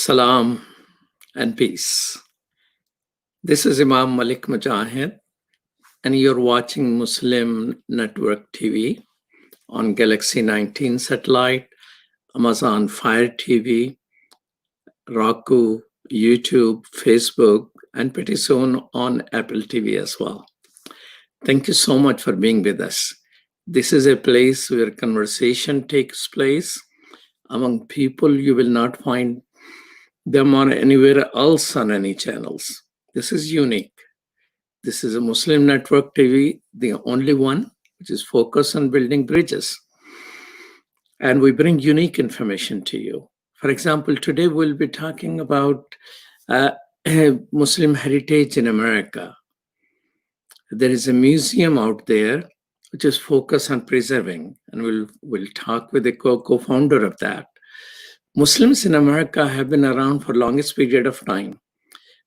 Salam and peace. This is Imam Malik Mujahid, and you're watching Muslim Network TV on Galaxy 19 satellite, Amazon Fire TV, Roku, YouTube, Facebook, and pretty soon on Apple TV as well. Thank you so much for being with us. This is a place where conversation takes place among people you will not find them on anywhere else on any channels. This is unique. This is a Muslim Network TV, the only one which is focused on building bridges. And we bring unique information to you. For example, today we'll be talking about Muslim heritage in America. There is a museum out there which is focused on preserving, and we'll talk with the co-founder of that. Muslims in America have been around for the longest period of time.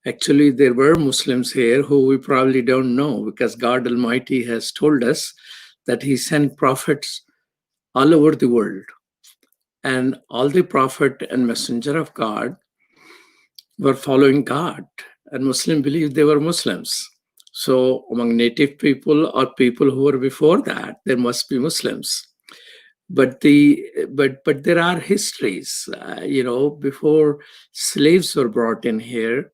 Actually, there were Muslims here who we probably don't know, because God Almighty has told us that He sent prophets all over the world. And all the prophet and messenger of God were following God. And Muslims believed they were Muslims. So among native people or people who were before that, there must be Muslims. But there are histories, before slaves were brought in here,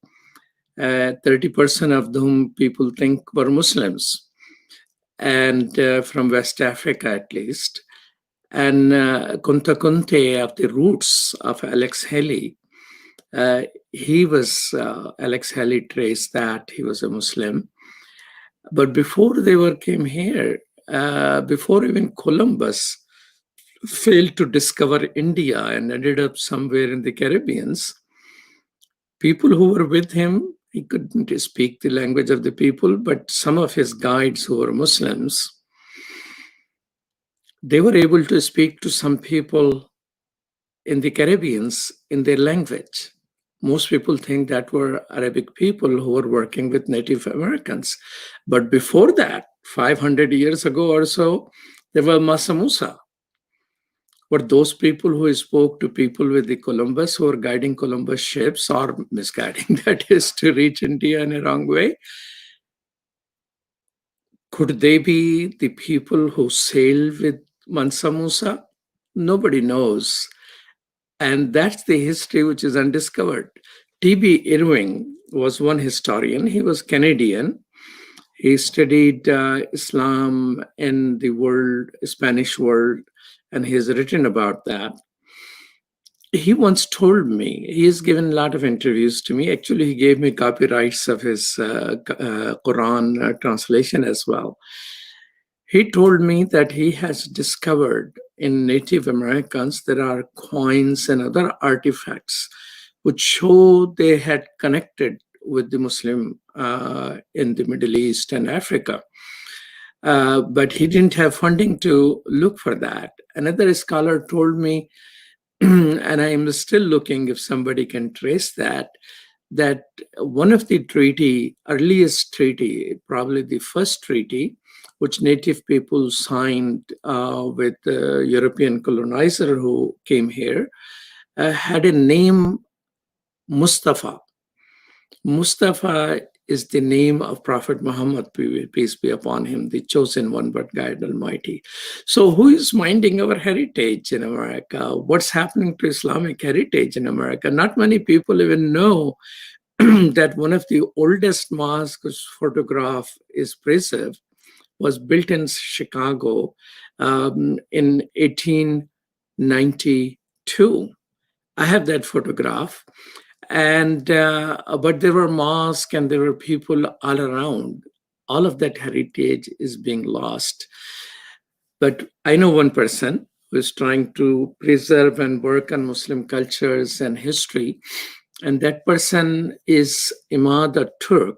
30% of whom people think were Muslims, and from West Africa at least. And Kunta Kunte, of the roots of Alex Haley, Alex Haley traced that he was a Muslim. But before they came here, before even Columbus failed to discover India and ended up somewhere in the Caribbean, people who were with him, he couldn't speak the language of the people, but some of his guides who were Muslims, they were able to speak to some people in the Caribbean in their language. Most people think that were Arabic people who were working with Native Americans. But before that, 500 years ago or so, there were Masa Musa. Were those people who spoke to people with the Columbus, who were guiding Columbus ships, or misguiding, that is, to reach India in a wrong way? Could they be the people who sailed with Mansa Musa? Nobody knows. And that's the history which is undiscovered. T.B. Irving was one historian. He was Canadian. He studied Islam in the Spanish world, and he has written about that. He once told me, he has given a lot of interviews to me. Actually, he gave me copyrights of his Quran translation as well. He told me that he has discovered in Native Americans there are coins and other artifacts which show they had connected with the Muslim in the Middle East and Africa. But he didn't have funding to look for that. Another scholar told me, and I am still looking if somebody can trace that one of the earliest treaty, probably the first treaty, which native people signed with the European colonizer who came here, had a name, Mustafa. Mustafa is the name of Prophet Muhammad, peace be upon him, the chosen one, but God Almighty. So who is minding our heritage in America? What's happening to Islamic heritage in America? Not many people even know that one of the oldest mosques photograph is preserved, was built in Chicago in 1892. I have that photograph. And but there were mosques and there were people all around. All of that heritage is being lost. But I know one person who is trying to preserve and work on Muslim cultures and history, and that person is Emad Al-Turk,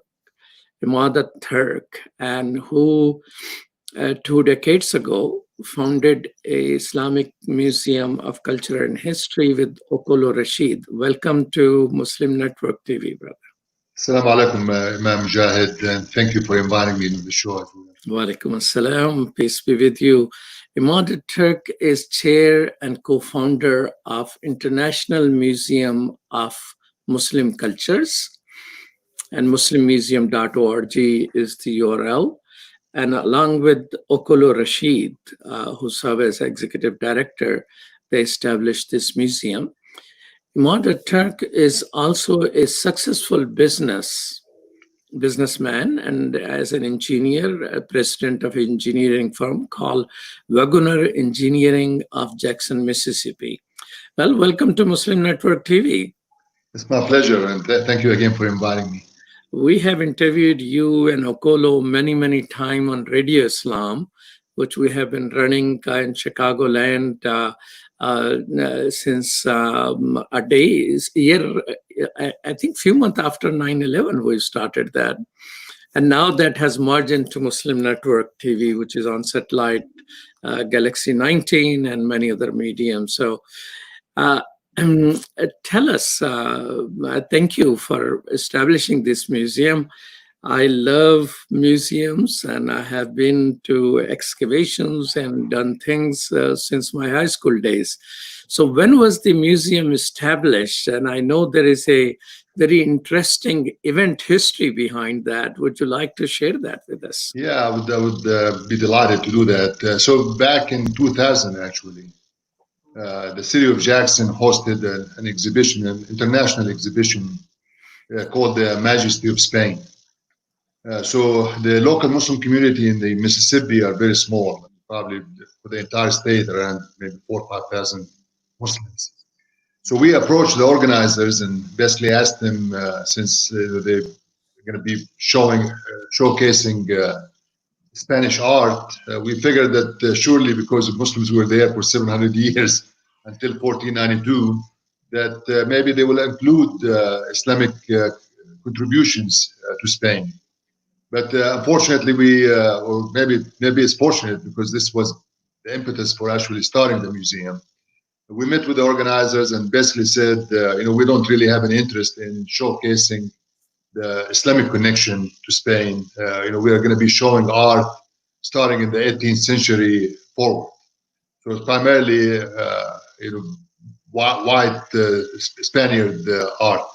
and who 2 decades ago founded a Islamic Museum of Culture and History with Okolo Rashid. Welcome to Muslim Network TV, brother. Assalamu alaikum, Imam Mujahid, and thank you for inviting me to the show. Wa alaikum assalam, peace be with you. Emad Al-Turk is chair and co-founder of International Museum of Muslim cultures. And muslimmuseum.org is the URL. And along with Okolo Rashid, who served as executive director, they established this museum. Emad Al-Turk is also a successful businessman and as an engineer, a president of an engineering firm called Wagoner Engineering of Jackson, Mississippi. Well, welcome to Muslim Network TV. It's my pleasure, and thank you again for inviting me. We have interviewed you and Okolo many times on Radio Islam, which we have been running in Chicagoland since a year, I think few months after 9/11, we started that. And now that has merged into Muslim Network TV, which is on satellite, Galaxy 19 and many other mediums. So tell us, thank you for establishing this museum. I love museums and I have been to excavations and done things since my high school days. So when was the museum established? And I know there is a very interesting event history behind that. Would you like to share that with us? Yeah, I would be delighted to do that. So back in 2000, actually, the city of Jackson hosted an exhibition, an international exhibition called the Majesty of Spain. So the local Muslim community in the Mississippi are very small, probably for the entire state around maybe 4,000 or 5,000 Muslims. So we approached the organizers and basically asked them, since they're going to be showcasing Spanish art, we figured that surely because the Muslims were there for 700 years until 1492, that maybe they will include Islamic contributions to Spain. But unfortunately, or maybe it's fortunate because this was the impetus for actually starting the museum. We met with the organizers and basically said, we don't really have an interest in showcasing the Islamic connection to Spain. We are going to be showing art starting in the 18th century forward. So it's primarily, white Spaniard art.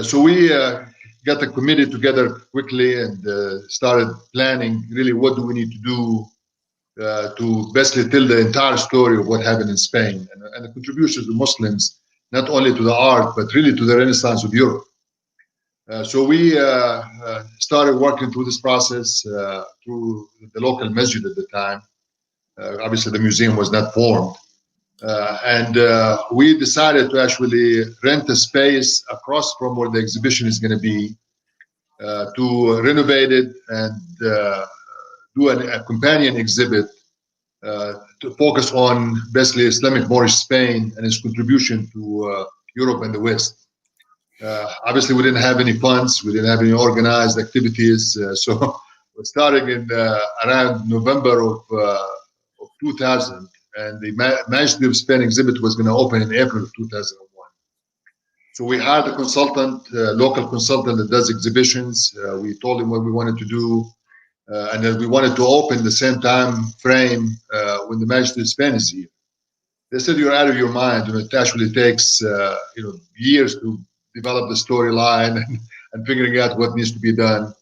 So we got the committee together quickly and started planning really what do we need to do to basically tell the entire story of what happened in Spain and the contributions of Muslims, not only to the art, but really to the Renaissance of Europe. So we started working through this process through the local masjid at the time. Obviously, the museum was not formed. And we decided to actually rent a space across from where the exhibition is going to be to renovate it and do a companion exhibit to focus on basically Islamic Moorish Spain and its contribution to Europe and the West. Obviously, we didn't have any funds. We didn't have any organized activities. So we're starting in around November of 2000. And the Majesty of Spain exhibit was going to open in April of 2001. So we hired a consultant, local consultant that does exhibitions. We told him what we wanted to do. And then we wanted to open the same time frame when the Majesty of Spain is here. They said, you're out of your mind. It actually takes years to develop the storyline and figuring out what needs to be done.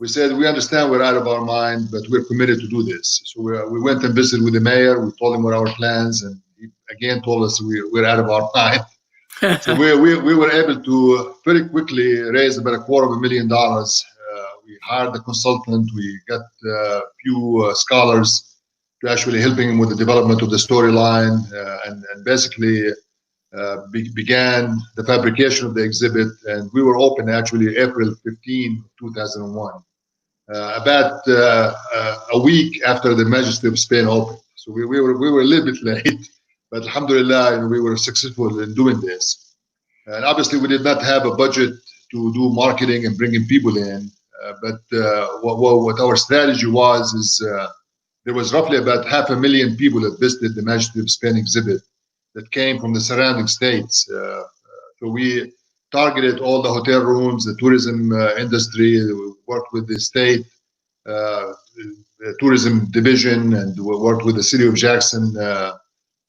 We said, we understand we're out of our mind, but we're committed to do this. So we went and visited with the mayor. We told him what our plans, and he again told us we're out of our mind. So we were able to very quickly raise about $250,000. We hired a consultant. We got a few scholars to actually helping him with the development of the storyline, and basically began the fabrication of the exhibit. And we were open actually April 15, 2001. About a week after the Majesty of Spain opened. So we were a little bit late, but alhamdulillah, we were successful in doing this. And obviously we did not have a budget to do marketing and bringing people in, but what our strategy was is there was roughly about 500,000 people that visited the Majesty of Spain exhibit that came from the surrounding states. So we targeted all the hotel rooms, the tourism industry. We worked with the state tourism division, and we worked with the City of Jackson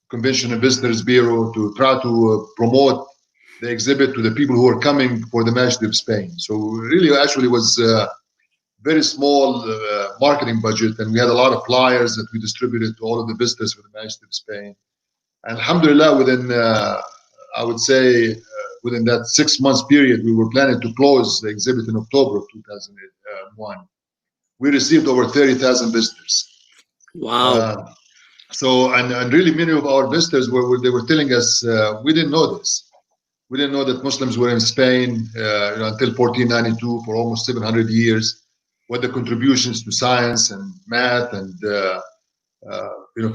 Convention and Visitors Bureau to try to promote the exhibit to the people who were coming for the Masjid of Spain. So really, actually, was very small marketing budget, and we had a lot of flyers that we distributed to all of the visitors for the Masjid of Spain. And alhamdulillah, within I would say within that 6 months period, we were planning to close the exhibit in October of 2001. We received over 30,000 visitors. Wow. So and really many of our visitors they were telling us we didn't know this. We didn't know that Muslims were in Spain until 1492 for almost 700 years. What the contributions to science and math and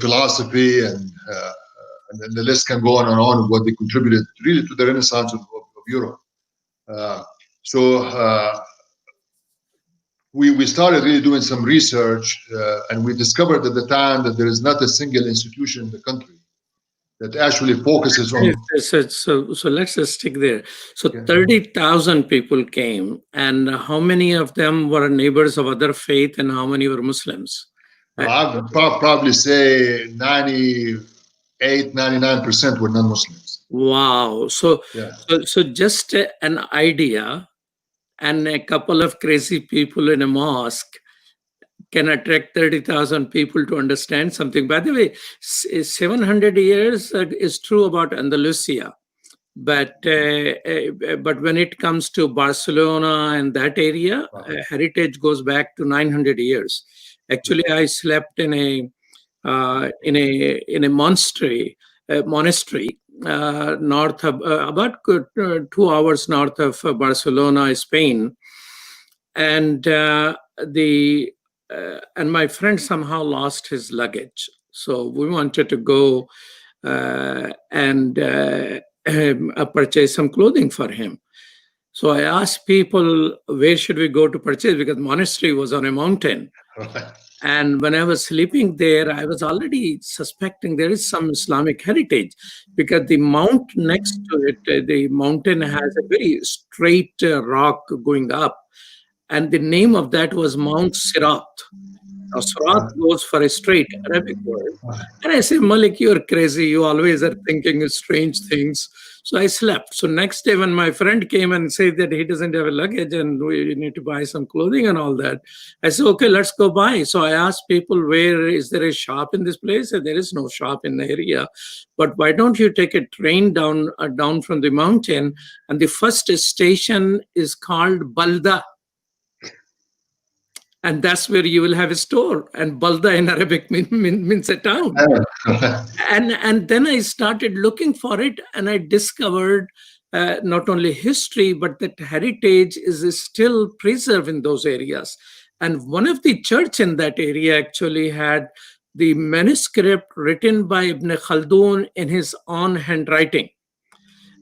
philosophy and then the list can go on and on of what they contributed really to the Renaissance of Europe. We started really doing some research, and we discovered at the time that there is not a single institution in the country that actually focuses on. So let's just stick there. So 30,000 people came, and how many of them were neighbors of other faith, and how many were Muslims? I would probably say 99% were non-Muslims. Wow. So just an idea and a couple of crazy people in a mosque can attract 30,000 people to understand something. By the way, 700 years is true about Andalusia. But when it comes to Barcelona and that area, Hertiage goes back to 900 years. Actually, I slept in a monastery north of about 2 hours north of Barcelona, Spain, and and my friend somehow lost his luggage. So we wanted to go and purchase some clothing for him. So I asked people, where should we go to purchase? Because monastery was on a mountain. And when I was sleeping there, I was already suspecting there is some Islamic heritage, because the mount next to it, the mountain has a very straight rock going up. And the name of that was Mount Sirat. Now, Sirat goes for a straight Arabic word. And I said, Malik, you're crazy. You always are thinking of strange things. So I slept. So next day when my friend came and said that he doesn't have a luggage and we need to buy some clothing and all that, I said, okay, let's go buy. So I asked people, where is there a shop in this place? And there is no shop in the area. But why don't you take a train down from the mountain? And the first station is called Balda. And that's where you will have a store. And Balda in Arabic means a town. And then I started looking for it, and I discovered not only history, but that heritage is still preserved in those areas. And one of the church in that area actually had the manuscript written by Ibn Khaldun in his own handwriting.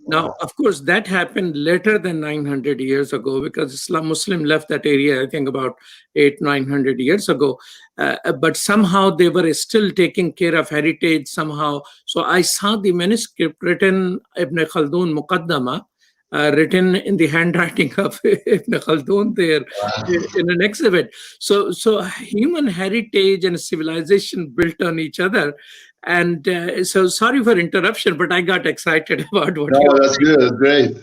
Now, of course, that happened later than 900 years ago, because Muslim left that area, I think, about 800-900 years ago. But somehow they were still taking care of heritage somehow. So I saw the manuscript written, Ibn Khaldun Muqaddama, written in the handwriting of Ibn Khaldun there in an exhibit. So human heritage and civilization built on each other. And so sorry for interruption, but I got excited about what you. That's good. Great.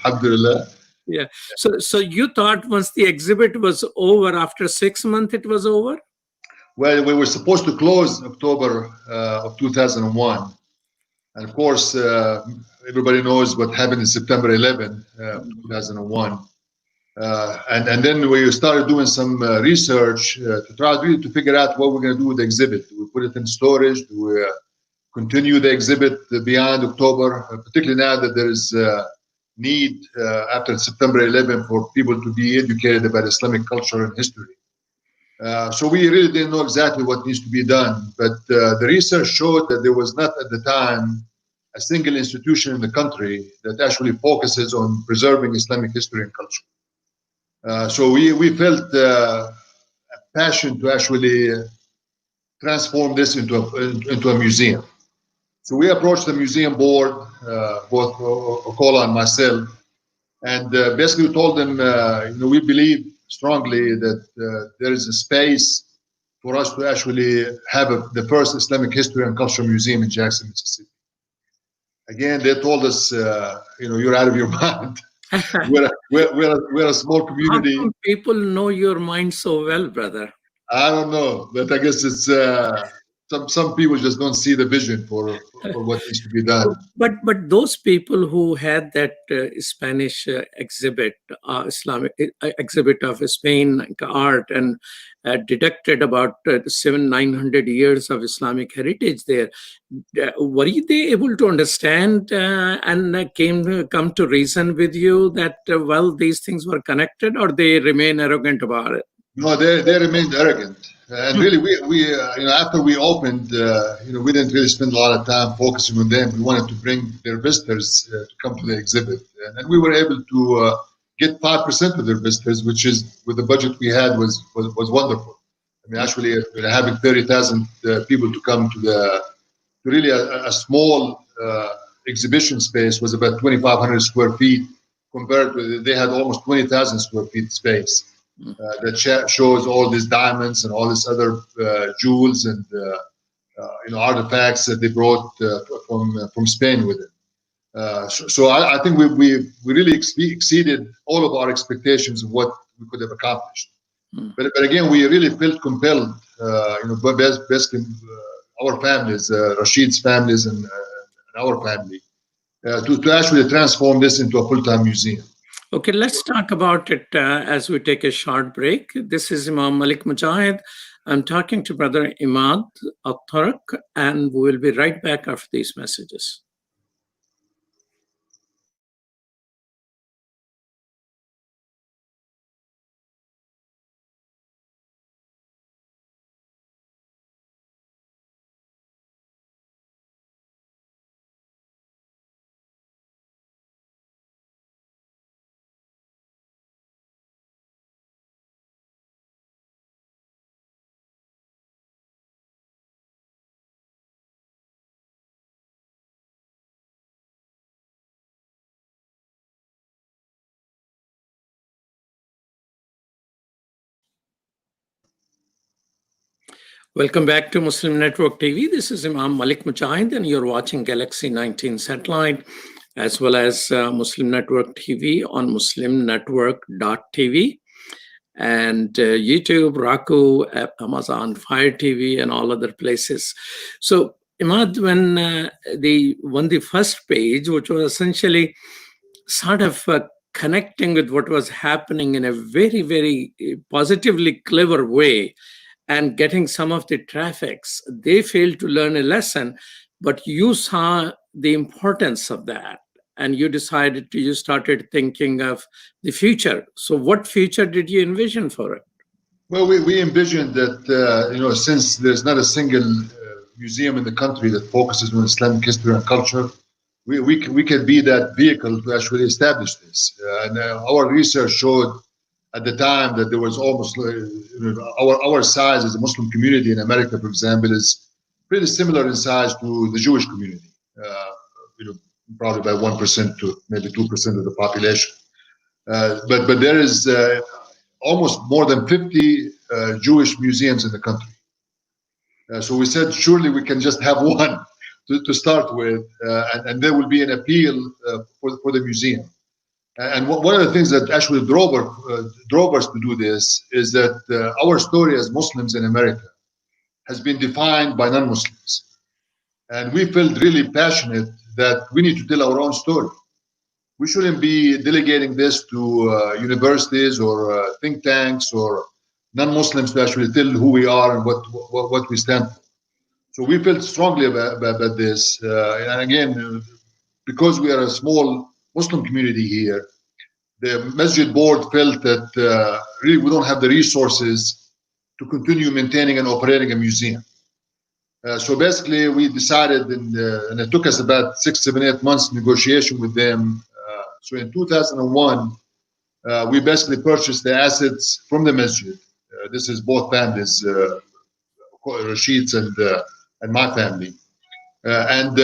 Alhamdulillah. Yeah. So you thought once the exhibit was over, after 6 months, it was over? Well, we were supposed to close October of 2001. And of course, everybody knows what happened in September 11, 2001. And then we started doing some research to try really to figure out what we're going to do with the exhibit. Do we put it in storage? Do we continue the exhibit beyond October? Particularly now that there is need after September 11 for people to be educated about Islamic culture and history. So we really didn't know exactly what needs to be done. But the research showed that there was not at the time a single institution in the country that actually focuses on preserving Islamic history and culture. So we felt a passion to actually transform this into a museum. So we approached the museum board, both Okola and myself, and basically told them, we believe strongly that there is a space for us to actually have the first Islamic history and culture museum in Jackson, Mississippi. again, they told us, you're out of your mind. We're a small How community. come people know your mind so well, brother? I don't know, but I guess it's some people just don't see the vision for what needs to be done. But those people who had that Spanish exhibit, Islamic exhibit of Spain art, and deducted about 900 years of Islamic heritage there, were they able to understand and come to reason with you that these things were connected, or they remain arrogant about it? No, they remained arrogant. And really, we after we opened, we didn't really spend a lot of time focusing on them. We wanted to bring their visitors to come to the exhibit, and we were able to get 5% of their visitors, which is with the budget we had was wonderful. I mean, actually, having 30,000 people to come to really a small exhibition space was about 2,500 square feet compared to they had almost 20,000 square feet space. That shows all these diamonds and all these other jewels and artifacts that they brought from Spain with it. So I think we really exceeded all of our expectations of what we could have accomplished. But again, we really felt compelled, basically our families, Rashid's families and our family, to actually transform this into a full-time museum. Okay, let's talk about it as we take a short break. This is Imam Malik Mujahid. I'm talking to Brother Emad Al-Turk, and we will be right back after these messages. Welcome back to Muslim Network TV. This is Imam Malik Mujahid, and you're watching Galaxy 19 satellite, as well as Muslim Network TV on muslimnetwork.tv, and YouTube, Roku, Amazon Fire TV, and all other places. So, Imad, when the first page, which was essentially sort of connecting with what was happening in a very, very positively clever way, and getting some of the traffics, they failed to learn a lesson, but you saw the importance of that, and you started thinking of the future. So what future did you envision for it? Well, we envisioned that, since there's not a single museum in the country that focuses on Islamic history and culture, we can be that vehicle to actually establish this. And our research showed at the time that there was almost our size as a Muslim community in America, for example, is pretty similar in size to the Jewish community. Probably by 1% to maybe 2% of the population. But there is almost more than 50 Jewish museums in the country. So we said, surely we can just have one to start with, and there will be an appeal for the museum. And one of the things that actually drove us to do this is that our story as Muslims in America has been defined by non-Muslims. And we felt really passionate that we need to tell our own story. We shouldn't be delegating this to universities or think tanks or non-Muslims to actually tell who we are and what we stand for. So we felt strongly about this. And again, because we are a small Muslim community here, the Masjid board felt that really we don't have the resources to continue maintaining and operating a museum. So basically, we decided, and it took us about 6, 7, 8 months negotiation with them. So in 2001, we basically purchased the assets from the masjid. This is both families, Rashid's and my family, and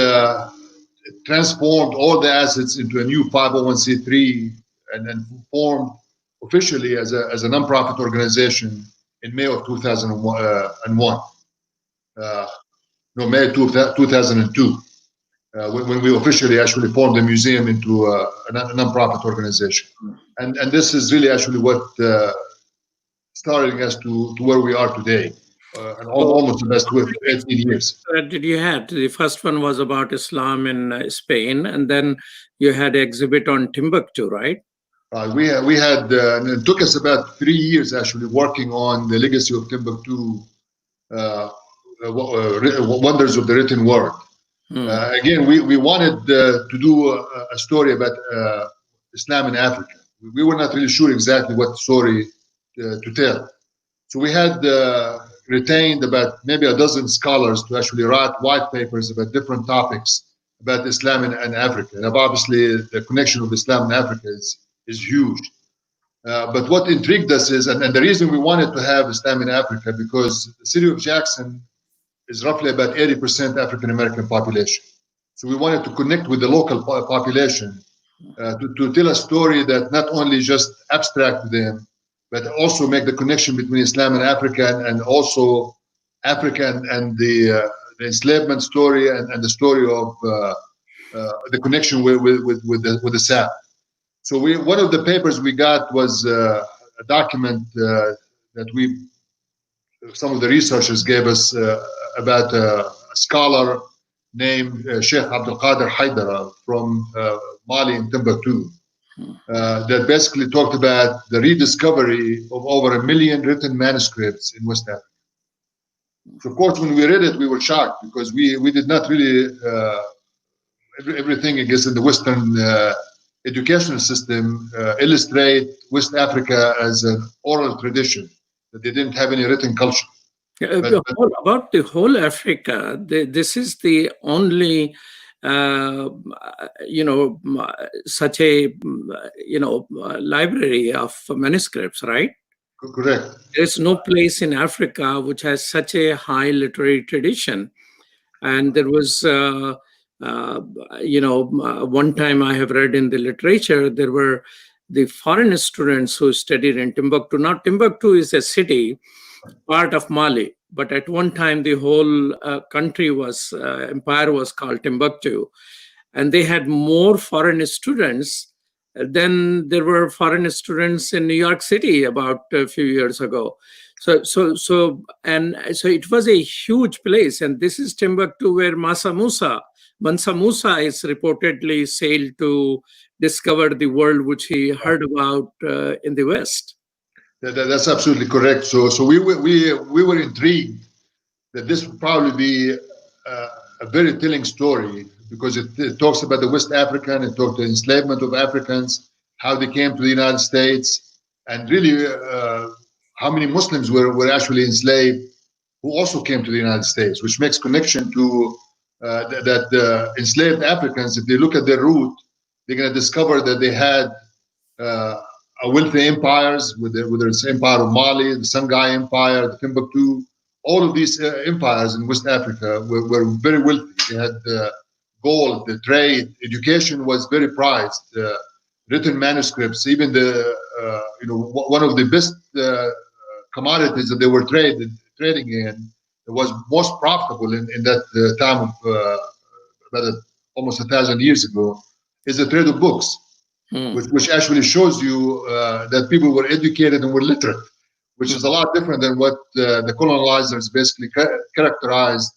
transformed all the assets into a new 501c3 and then formed officially as a nonprofit organization in May of 2001. May 2002. when we officially actually formed the museum into a non-profit organization. And this is really actually what starting us to where we are today, and almost the best with 18 years. Did you had? The first one was about Islam in Spain, and then you had an exhibit on Timbuktu, right? We had and it took us about 3 years actually working on the legacy of Timbuktu, wonders of the written word. Again, we wanted to do a story about Islam in Africa. We were not really sure exactly what story to tell. So we had retained about maybe a dozen scholars to actually write white papers about different topics about Islam in Africa. And obviously, the connection of Islam in Africa is huge. But what intrigued us is, and the reason we wanted to have Islam in Africa, because the city of Jackson is roughly about 80% African-American population. So we wanted to connect with the local population to tell a story that not only just abstract to them, but also make the connection between Islam and Africa, and also Africa and the enslavement story and the story of the connection with the South. So one of the papers we got was a document that some of the researchers gave us about a scholar named Sheikh Abdul Qadir Haidara from Mali in Timbuktu. That basically talked about the rediscovery of over 1 million written manuscripts in West Africa. So of course, when we read it, we were shocked because we did not really everything, I guess, in the Western educational system illustrate West Africa as an oral tradition, that they didn't have any written culture. About the whole Africa, this is the only such a library of manuscripts, right? Correct. There's no place in Africa which has such a high literary tradition. And there was one time I have read in the literature, there were the foreign students who studied in Timbuktu. Now Timbuktu is a city, part of Mali, but at one time the whole empire was called Timbuktu, and they had more foreign students than there were foreign students in New York City about a few years ago. So it was a huge place, and this is Timbuktu where Mansa Musa is reportedly sailed to discover the world which he heard about in the West. That's absolutely correct. So we were intrigued that this would probably be a very telling story, because it talks about the West African, it talks the enslavement of Africans, how they came to the United States, and really how many Muslims were actually enslaved who also came to the United States, which makes connection to that enslaved Africans. If they look at their root, they're going to discover that they had wealthy empires, whether it's the Empire of Mali, the Songhai Empire, the Timbuktu. All of these empires in West Africa were very wealthy. They had gold, the trade, education was very prized. Written manuscripts, even one of the best commodities that they were trading in, it was most profitable in that time of about almost 1,000 years ago, is the trade of books. Which actually shows you that people were educated and were literate, which is a lot different than what the colonizers basically characterized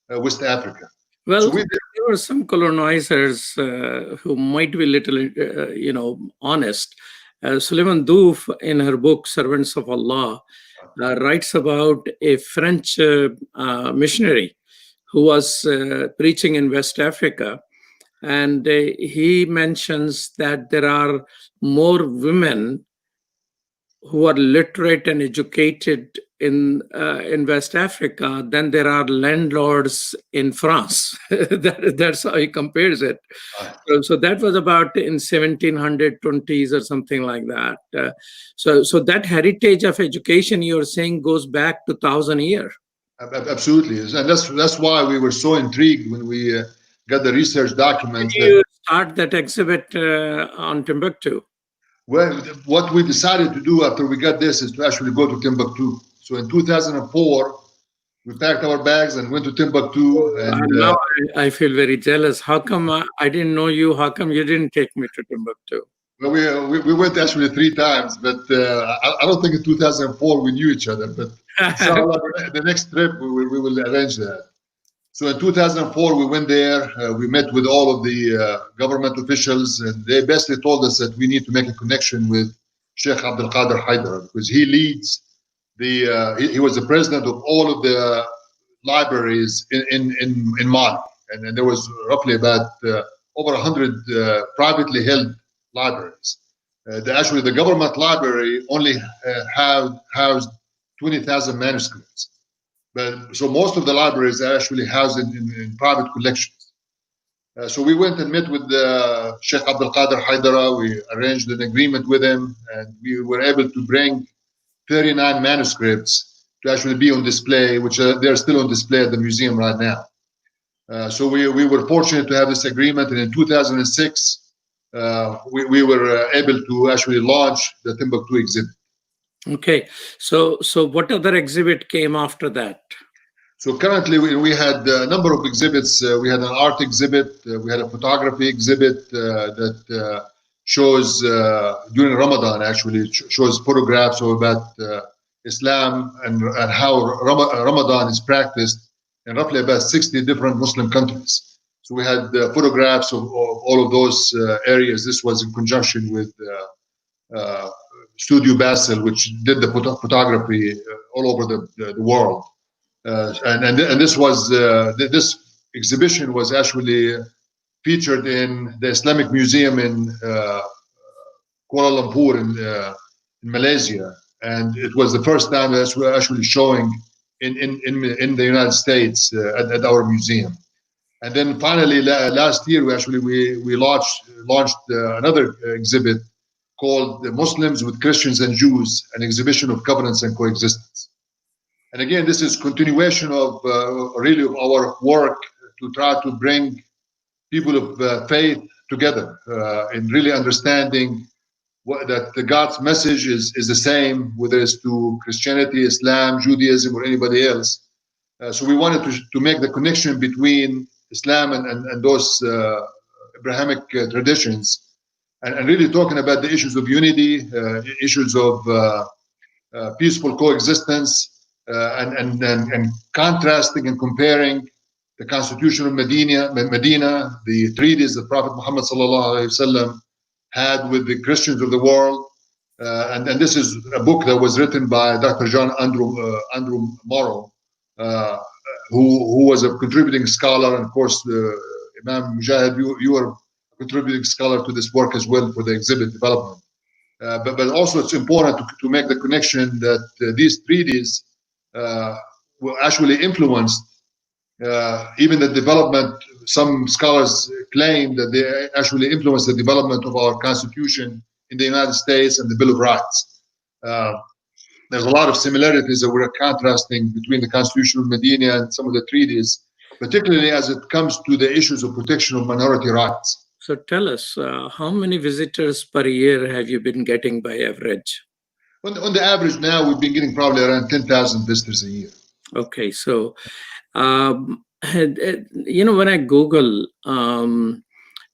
West Africa. Well, so there were some colonizers who might be little, honest. Suleiman Douf, in her book Servants of Allah, writes about a French missionary who was preaching in West Africa. And he mentions that there are more women who are literate and educated in West Africa than there are landlords in France. That's how he compares it. So that was about in 1720s or something like that. So that heritage of education you're saying goes back to 1,000 years. Absolutely, and that's why we were so intrigued when we got the research documents. Did you start that exhibit on Timbuktu? Well, what we decided to do after we got this is to actually go to Timbuktu. So in 2004, We packed our bags and went to Timbuktu. And now I feel very jealous. How come I didn't know you? How come you didn't take me to Timbuktu? well, we went actually 3 times, but I don't think in 2004 we knew each other. But inshallah, the next trip we will arrange that. So in 2004 we went there. We met with all of the government officials, and they basically told us that we need to make a connection with Sheikh Abdul Qadir Haidar, because he leads he was the president of all of the libraries in Mali, and there was roughly about over 100 privately held libraries. Actually, the government library only housed 20,000 manuscripts, but so most of the libraries are actually housed in private collections. So we went and met with Sheikh Abdul Qadir Haidara. We arranged an agreement with him, and we were able to bring 39 manuscripts to actually be on display, which they're still on display at the museum right now. So we were fortunate to have this agreement, and in 2006, we were able to actually launch the Timbuktu exhibit. Okay, so what other exhibit came after that? So currently we had a number of exhibits. We had an art exhibit, we had a photography exhibit that shows during Ramadan, actually shows photographs of about Islam and how Ramadan is practiced in roughly about 60 different Muslim countries. So we had photographs of all of those areas. This was in conjunction with Studio Basel, which did the photography all over the world. And this was this exhibition was actually featured in the Islamic Museum in Kuala Lumpur in Malaysia, and it was the first time that we're actually showing in the United States at our museum. And then finally last year we launched another exhibit called Muslims with Christians and Jews, an exhibition of covenants and coexistence. And again, this is continuation of really of our work to try to bring people of faith together in really understanding that the God's message is the same, whether it's to Christianity, Islam, Judaism, or anybody else. So we wanted to make the connection between Islam and those Abrahamic traditions, and really talking about the issues of unity, issues of peaceful coexistence, and contrasting and comparing the Constitution of Medina, the treaties that Prophet Muhammad ﷺ had with the Christians of the world. And this is a book that was written by Dr. John Andrew Morrow, who was a contributing scholar. And of course, Imam Mujahid, you are a contributing scholar to this work as well for the exhibit development. But also it's important to make the connection that these treaties were actually influenced even the development. Some scholars claim that they actually influenced the development of our Constitution in the United States and the Bill of Rights. There's a lot of similarities that we're contrasting between the Constitution of Medina and some of the treaties, particularly as it comes to the issues of protection of minority rights. So tell us, how many visitors per year have you been getting by average? On the average now, we've been getting probably around 10,000 visitors a year. Okay, so when I Google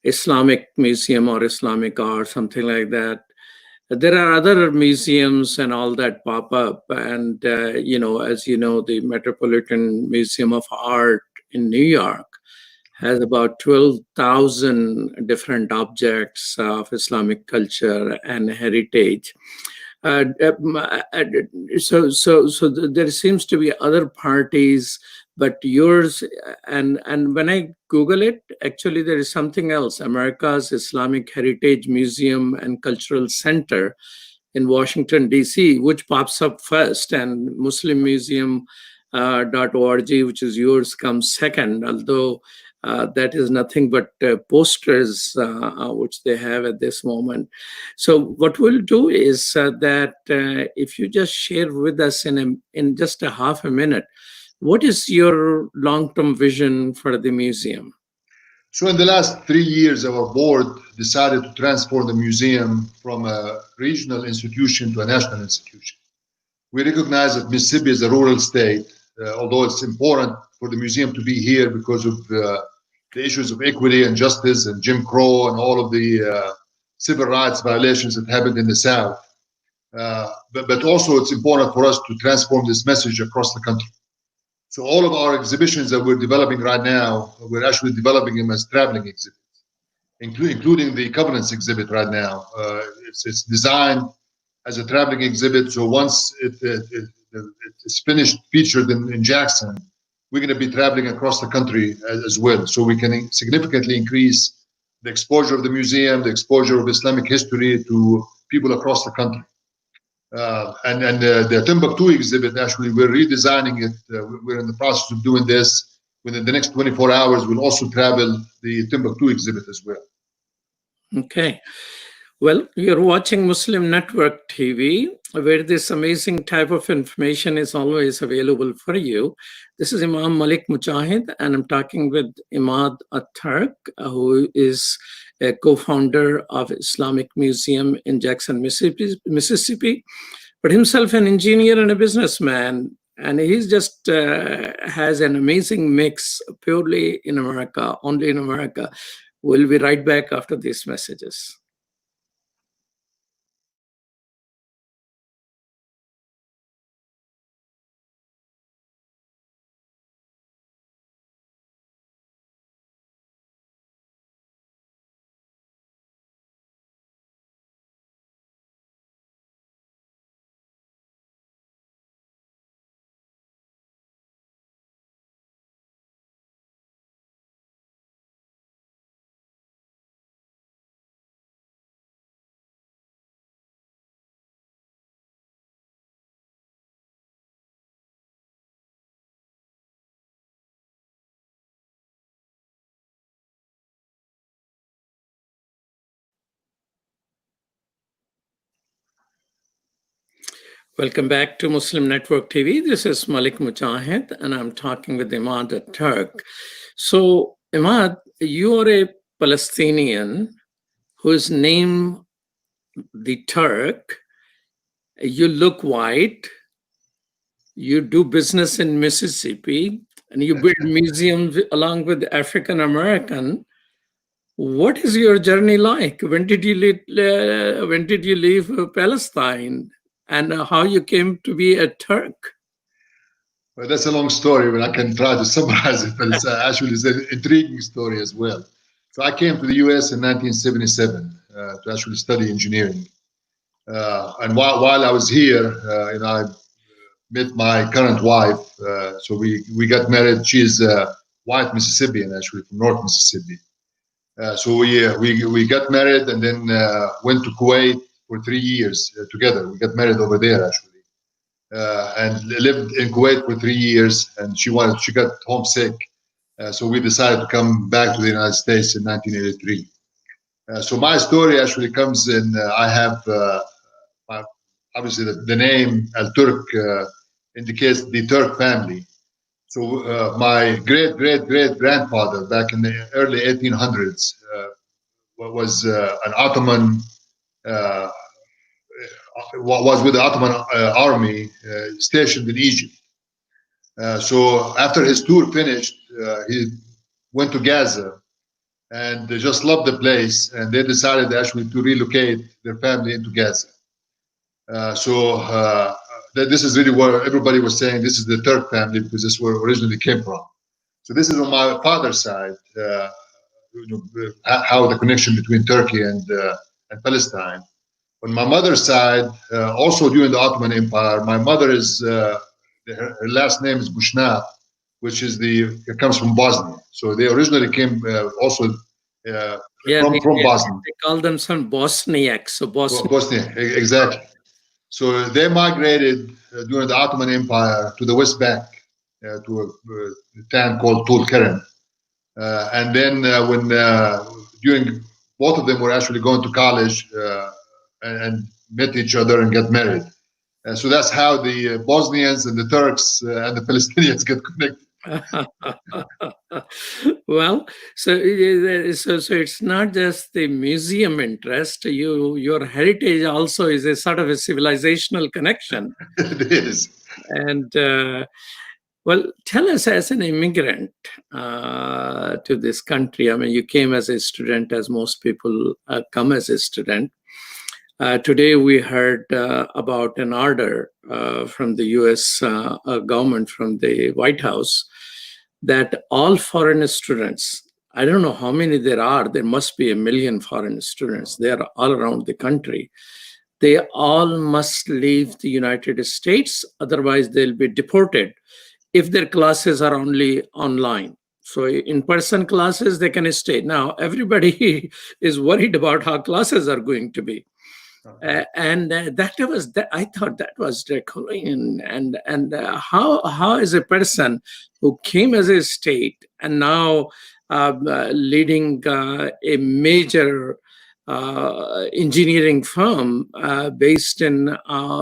Islamic museum or Islamic art, something like that, there are other museums and all that pop up. And, as you know, the Metropolitan Museum of Art in New York has about 12,000 different objects of Islamic culture and heritage. So there seems to be other parties, but yours, and when I Google it, actually there is something else, America's Islamic Heritage Museum and Cultural Center in Washington, D.C., which pops up first, and muslimmuseum.org, which is yours, comes second, although that is nothing but posters which they have at this moment. So what we'll do is that if you just share with us in just a half a minute, what is your long-term vision for the museum? So in the last 3 years, our board decided to transform the museum from a regional institution to a national institution. We recognize that Mississippi is a rural state, although it's important for the museum to be here because of the issues of equity and justice and Jim Crow and all of the civil rights violations that happened in the South. But also it's important for us to transform this message across the country. So all of our exhibitions that we're developing right now, we're actually developing them as traveling exhibits, including the Covenants exhibit right now. It's designed as a traveling exhibit. So once it's finished, featured in Jackson, we're going to be traveling across the country as well. So we can significantly increase the exposure of the museum, the exposure of Islamic history to people across the country. And the Timbuktu exhibit, actually, we're redesigning it. We're in the process of doing this. Within the next 24 hours, we'll also travel the Timbuktu exhibit as well. Okay. Well, you're watching Muslim Network TV, where this amazing type of information is always available for you. This is Imam Malik Mujahid, and I'm talking with Emad Al-Turk, who is a co-founder of Islamic Museum in Jackson, Mississippi, but himself an engineer and a businessman. And he's just has an amazing mix, purely in America, only in America. We'll be right back after these messages. Welcome back to Muslim Network TV. This is Malik Mujahid, and I'm talking with Emad Al-Turk. So, Emad, you are a Palestinian whose name, the Turk. You look white. You do business in Mississippi, and you build museums along with African American. What is your journey like? When did you leave Palestine? And how you came to be a Turk? Well, that's a long story, but I can try to summarize it. But it's actually an intriguing story as well. So I came to the U.S. in 1977 to actually study engineering. And while I was here, I met my current wife. So we got married. She's white Mississippian, actually, from North Mississippi. So we got married and then went to Kuwait for 3 years together. We got married over there, actually. And lived in Kuwait for 3 years, and she got homesick, so we decided to come back to the United States in 1983. So my story actually comes in. I have obviously the name Al-Turk indicates the Turk family. So my great grandfather back in the early 1800s was an Ottoman. Was with the Ottoman army stationed in Egypt. So after his tour finished, he went to Gaza and they just loved the place, and they decided actually to relocate their family into Gaza. This is really where everybody was saying this is the Turk family, because this is where it originally came from. So this is on my father's side, how the connection between Turkey and Palestine. On my mother's side, also during the Ottoman Empire, my mother is her last name is Bushnab, which is it comes from Bosnia. So they originally came also from Bosnia. They call them some Bosniaks. So Bosnia, exactly. So they migrated during the Ottoman Empire to the West Bank, to a town called Tulkarem. And then during both of them were actually going to college and met each other and got married. So that's how the Bosnians and the Turks and the Palestinians get connected. Well, so it's not just the museum interest. Your heritage also is a sort of a civilizational connection. It is. And Well, tell us, as an immigrant to this country, I mean, you came as a student, as most people come as a student. Today, we heard about an order from the US government, from the White House, that all foreign students, I don't know how many there must be 1 million foreign students. They are all around the country. They all must leave the United States, otherwise they'll be deported if their classes are only online. So in-person classes, they can stay. Now, everybody is worried about how classes are going to be. I thought that was draconian. And how is a person who came as a state and now leading a major engineering firm based in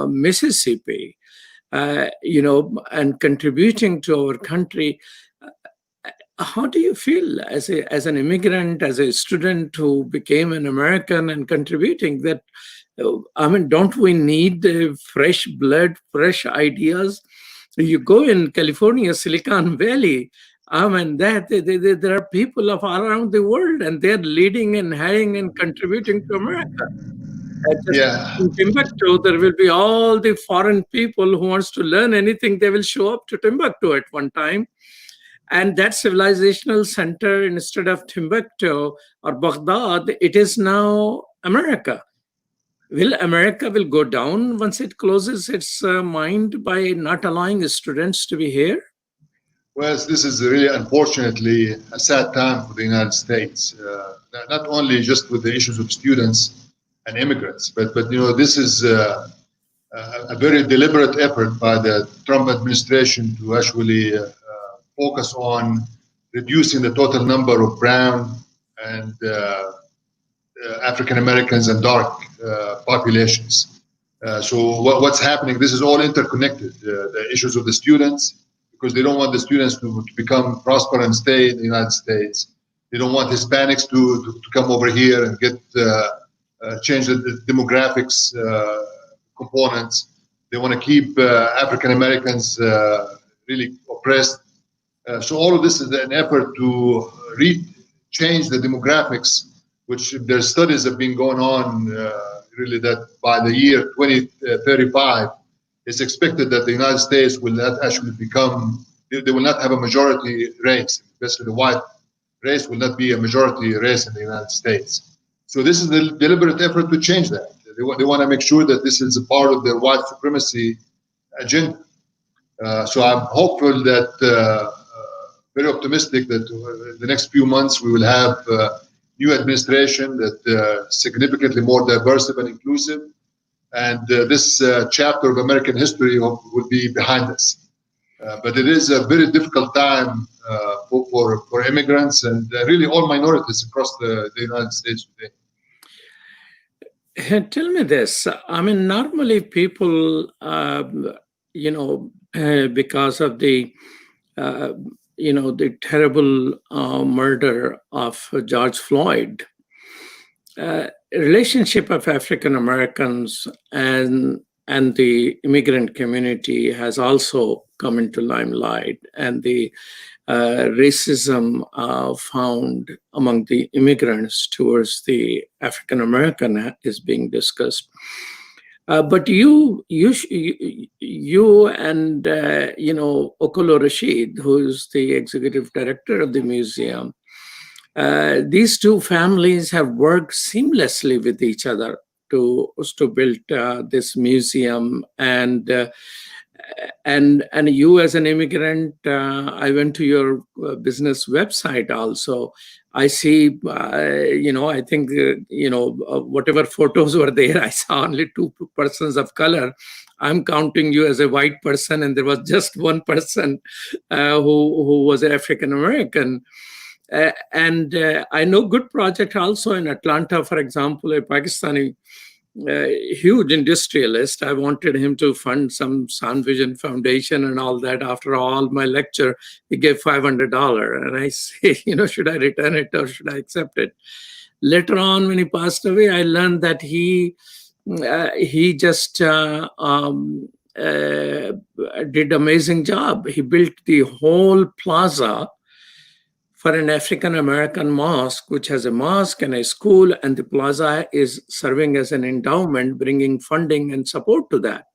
Mississippi, and contributing to our country. How do you feel as an immigrant, as a student who became an American and contributing that? I mean, don't we need fresh blood, fresh ideas? You go in California, Silicon Valley, I mean, there are people of all around the world, and they're leading and hiring and contributing to America. In Timbuktu, there will be all the foreign people who wants to learn anything. They will show up to Timbuktu at one time. And that civilizational center, instead of Timbuktu or Baghdad, it is now America. Will America go down once it closes its mind by not allowing the students to be here? Well, this is really, unfortunately, a sad time for the United States. Not only just with the issues of students and immigrants, but this is a very deliberate effort by the Trump administration to actually focus on reducing the total number of brown and African Americans and dark populations. So what's happening? This is all interconnected. The issues of the students, because they don't want the students to become prosper and stay in the United States. They don't want Hispanics to come over here and get change the demographics components. They want to keep African Americans really oppressed. So all of this is an effort to change the demographics, which their studies have been going on really that by the year 2035, it's expected that the United States will not actually become, they will not have a majority race, especially the white race will not be a majority race in the United States. So this is the deliberate effort to change that. They want to make sure that this is a part of their white supremacy agenda. So I'm hopeful that, very optimistic that in the next few months we will have new administration that significantly more diverse and inclusive, and this chapter of American history will be behind us. But it is a very difficult time for immigrants and really all minorities across the United States today. Tell me this. I mean, normally people, because of the terrible murder of George Floyd, relationship of African Americans and the immigrant community has also come into limelight, and the racism found among the immigrants towards the African American is being discussed. But you and Okolo Rashid, who is the executive director of the museum, these two families have worked seamlessly with each other to build this museum. And you, as an immigrant, I went to your business website also. I see, I think, whatever photos were there, I saw only 2 persons of color. I'm counting you as a white person, and there was just 1 person who was African American. And I know good project also in Atlanta, for example, a Pakistani huge industrialist. I wanted him to fund some Sound Vision Foundation and all that. After all my lecture, he gave $500. And I say, should I return it or should I accept it? Later on, when he passed away, I learned that he just did amazing job. He built the whole plaza for an African American mosque, which has a mosque and a school, and the plaza is serving as an endowment, bringing funding and support to that.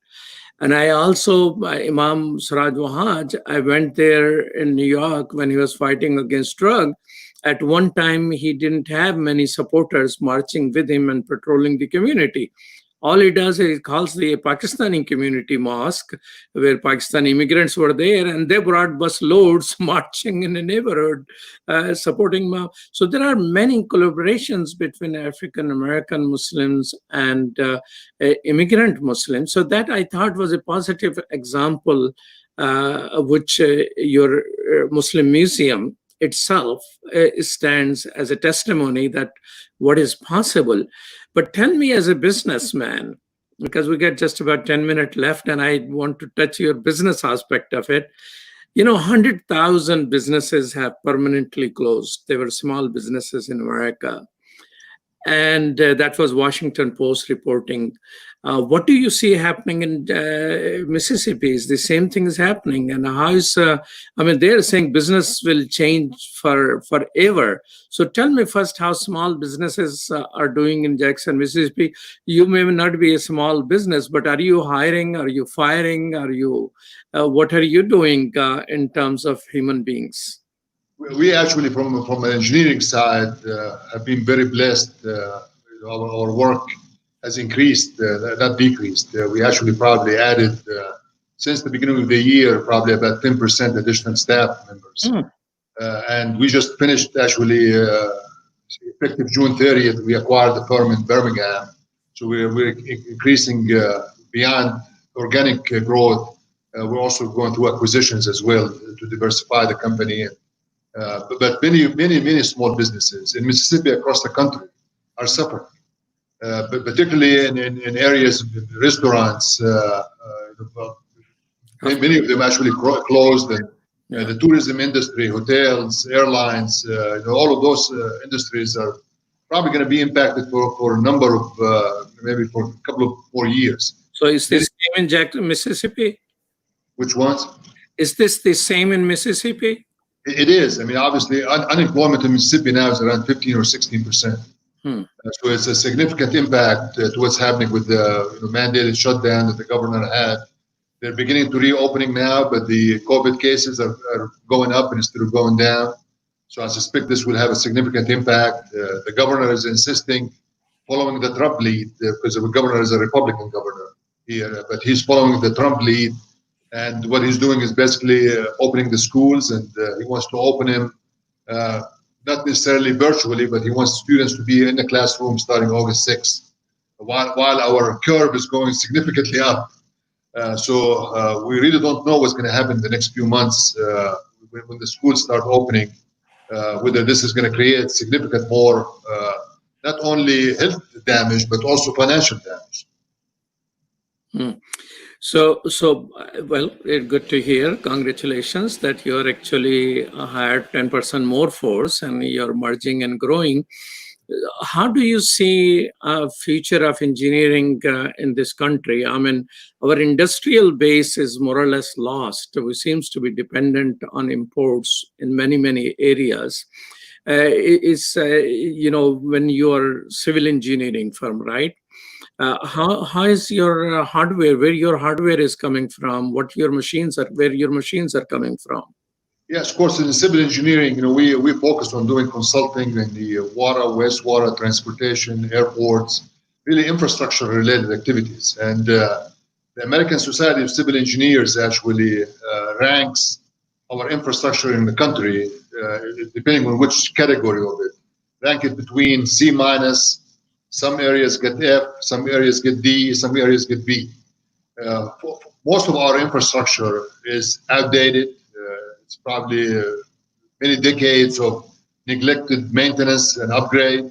And I also, Imam Suraj Wahaj, I went there in New York when he was fighting against drug. At one time, he didn't have many supporters marching with him and patrolling the community. All he does is he calls the Pakistani community mosque, where Pakistani immigrants were there, and they brought bus loads marching in the neighborhood, supporting Mao. So there are many collaborations between African American Muslims and immigrant Muslims. So that I thought was a positive example, which your Muslim Museum itself stands as a testimony that what is possible. But tell me, as a businessman, because we got just about 10 minutes left and I want to touch your business aspect of it. 100,000 businesses have permanently closed. They were small businesses in America. And that was Washington Post reporting. What do you see happening in Mississippi? Is the same thing is happening? And how is, they're saying business will change forever. So tell me first how small businesses are doing in Jackson, Mississippi. You may not be a small business, but are you hiring? Are you firing? What are you doing in terms of human beings? We actually, from an engineering side, have been very blessed. Our work has increased, not decreased. We actually probably added, since the beginning of the year, probably about 10% additional staff members. And we just finished, actually, effective June 30th, we acquired the firm in Birmingham. So we're increasing beyond organic growth. We're also going through acquisitions as well to diversify the company. But many small businesses in Mississippi across the country are suffering, but particularly in areas, restaurants. Many of them actually closed, and the tourism industry, hotels, airlines, all of those industries are probably going to be impacted for a number of, maybe for a couple of more years. So is this same in Jackson, Mississippi? Which ones? Is this the same in Mississippi? It is. Obviously, unemployment in Mississippi now is around 15 or 16%. So it's a significant impact to what's happening with the mandated shutdown that the governor had. They're beginning to reopening now, but the COVID cases are going up instead of going down. So I suspect this will have a significant impact. The governor is insisting, following the Trump lead, because the governor is a Republican governor here, but he's following the Trump lead. And what he's doing is basically opening the schools, and he wants to open them, not necessarily virtually, but he wants students to be in the classroom starting August 6th, while our curve is going significantly up. So we really don't know what's going to happen in the next few months when the schools start opening, whether this is going to create significant more, not only health damage, but also financial damage. So, well, it's good to hear. Congratulations that you're actually hired 10% more force and you're merging and growing. How do you see a future of engineering in this country? Our industrial base is more or less lost. We seems to be dependent on imports in many areas. When you are civil engineering firm, right? How is your hardware? Where your hardware is coming from? Where your machines are coming from? Yes, of course. In civil engineering, we focus on doing consulting in the water, wastewater, transportation, airports, really infrastructure-related activities. And the American Society of Civil Engineers actually ranks our infrastructure in the country, depending on which category of it, rank it between C-. Some areas get F, some areas get D, some areas get B. Most of our infrastructure is outdated. It's probably many decades of neglected maintenance and upgrade.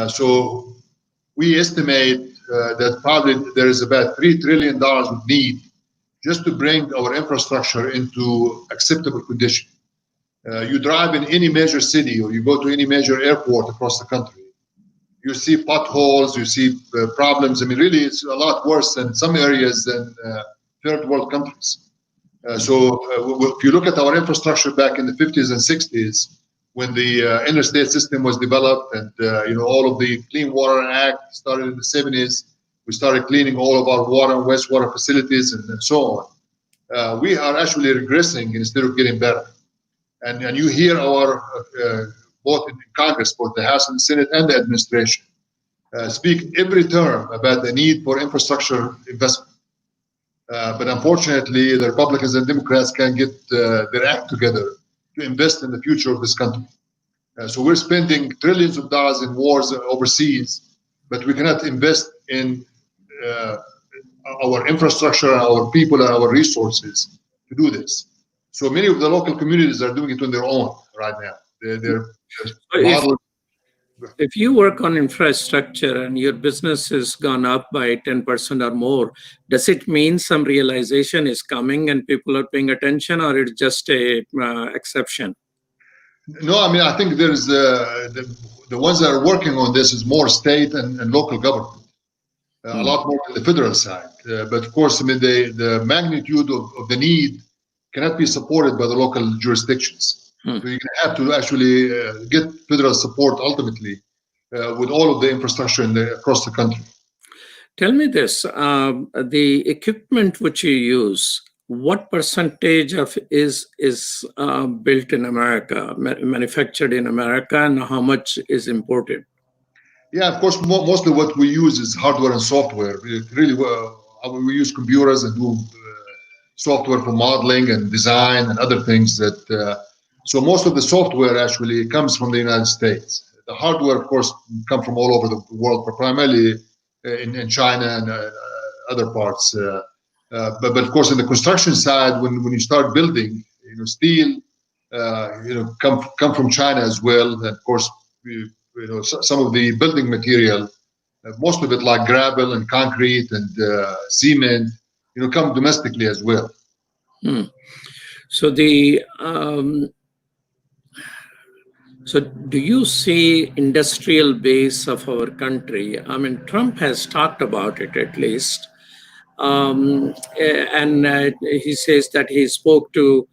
So we estimate that probably there is about $3 trillion of need just to bring our infrastructure into acceptable condition. You drive in any major city or you go to any major airport across the country, you see potholes, you see problems. Really, it's a lot worse in some areas than third world countries. If you look at our infrastructure back in the 50s and 60s, when the interstate system was developed, and all of the Clean Water Act started in the 70s, we started cleaning all of our water and wastewater facilities and so on. We are actually regressing instead of getting better. And you hear our both in Congress, both the House and the Senate and the administration, speak every term about the need for infrastructure investment. But unfortunately, the Republicans and Democrats can't get their act together to invest in the future of this country. So we're spending trillions of dollars in wars overseas, but we cannot invest in our infrastructure, our people, and our resources to do this. So many of the local communities are doing it on their own right now. If you work on infrastructure and your business has gone up by 10% or more, does it mean some realization is coming and people are paying attention, or it's just a exception? No, I mean, I think there's the ones that are working on this is more state and local government, a lot more than the federal side. But of course, I mean, the magnitude of the need cannot be supported by the local jurisdictions. So you're going to have to actually get federal support ultimately with all of the infrastructure across the country. Tell me this, the equipment which you use, what percentage of is built in America, manufactured in America, and how much is imported? Yeah, of course, mostly what we use is hardware and software. We use computers and do software for modeling and design and other things so most of the software actually comes from the United States. The hardware, of course, come from all over the world, but primarily in China and other parts. But of course, in the construction side, when you start building, steel, come from China as well. And of course, some of the building material, most of it like gravel and concrete and cement, come domestically as well. So So do you see industrial base of our country? I mean, Trump has talked about it at least. He says that he spoke to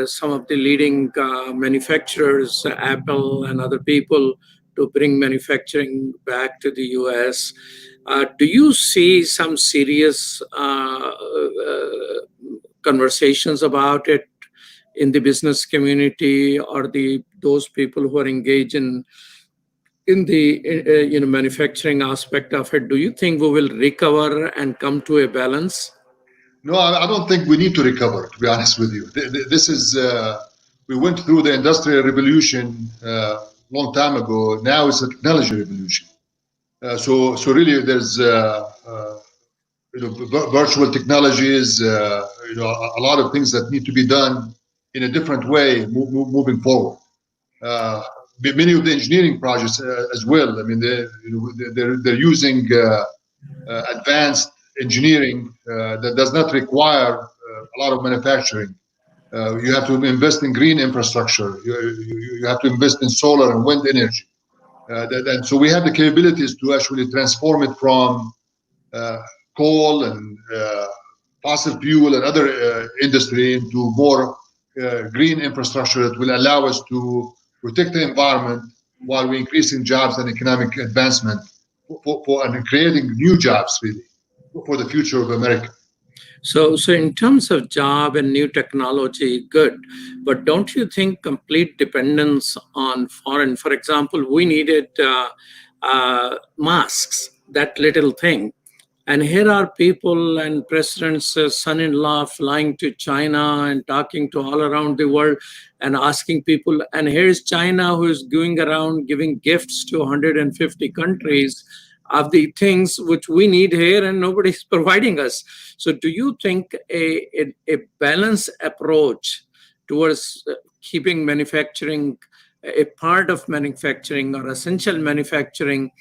some of the leading manufacturers, Apple and other people, to bring manufacturing back to the US. Do you see some serious conversations about it in the business community, or those people who are engaged in the manufacturing aspect of it? Do you think we will recover and come to a balance? No, I don't think we need to recover, to be honest with you. This is we went through the industrial revolution a long time ago. Now it's a technology revolution. So really, there's virtual technologies, a lot of things that need to be done in a different way moving forward. Many of the engineering projects as well. I mean, they're using advanced engineering that does not require a lot of manufacturing. You have to invest in green infrastructure. You have to invest in solar and wind energy. And so we have the capabilities to actually transform it from coal and fossil fuel and other industry into more green infrastructure that will allow us to protect the environment while we're increasing jobs and economic advancement and creating new jobs, really, for the future of America. So in terms of job and new technology, good. But don't you think complete dependence on foreign, for example, we needed masks, that little thing. And here are people and president's son-in-law flying to China and talking to all around the world and asking people. And here's China, who is going around giving gifts to 150 countries of the things which we need here, and nobody's providing us. So do you think a balanced approach towards keeping manufacturing a part of manufacturing or essential manufacturing,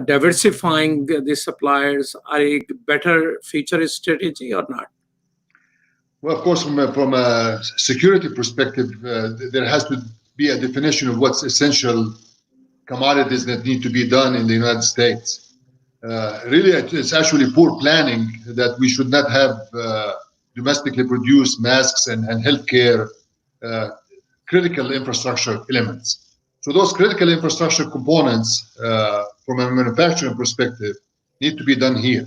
diversifying the suppliers, are a better future strategy or not? Well, of course, from a security perspective, there has to be a definition of what's essential commodities that need to be done in the United States. Really, it's actually poor planning that we should not have domestically produced masks and healthcare critical infrastructure elements. So those critical infrastructure components, from a manufacturing perspective, need to be done here.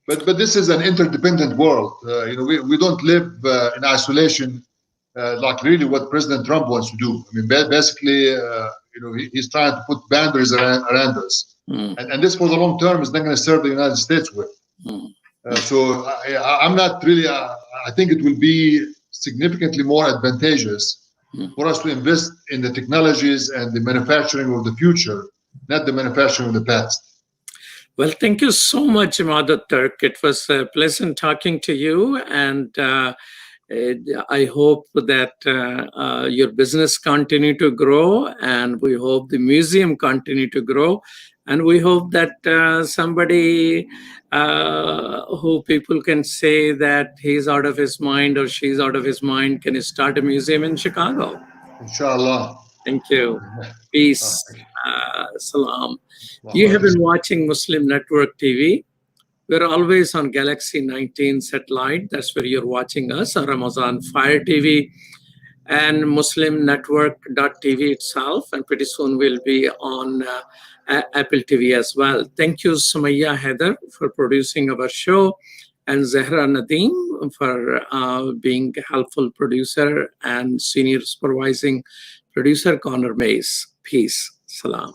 But this is an interdependent world. We don't live in isolation, like really what President Trump wants to do. I mean, basically, he's trying to put boundaries around us. And this for the long term is not going to serve the United States with. So I'm not really, I think it will be significantly more advantageous for us to invest in the technologies and the manufacturing of the future, not the manufacturing of the past. Well, thank you so much, Emad Al-Turk. It was pleasant talking to you, and I hope that your business continue to grow, and we hope the museum continue to grow, and we hope that somebody who people can say that he's out of his mind or she's out of his mind can start a museum in Chicago. Inshallah. Thank you. Peace. Salam. You have been watching Muslim Network TV. We're always on Galaxy 19 satellite. That's where you're watching us, or Amazon Fire TV and MuslimNetwork.tv itself. And pretty soon we'll be on Apple TV as well. Thank you, Sumaya Heather, for producing our show, and Zahra Nadeem for being a helpful producer, and senior supervising producer Connor Mays. Peace. Salam.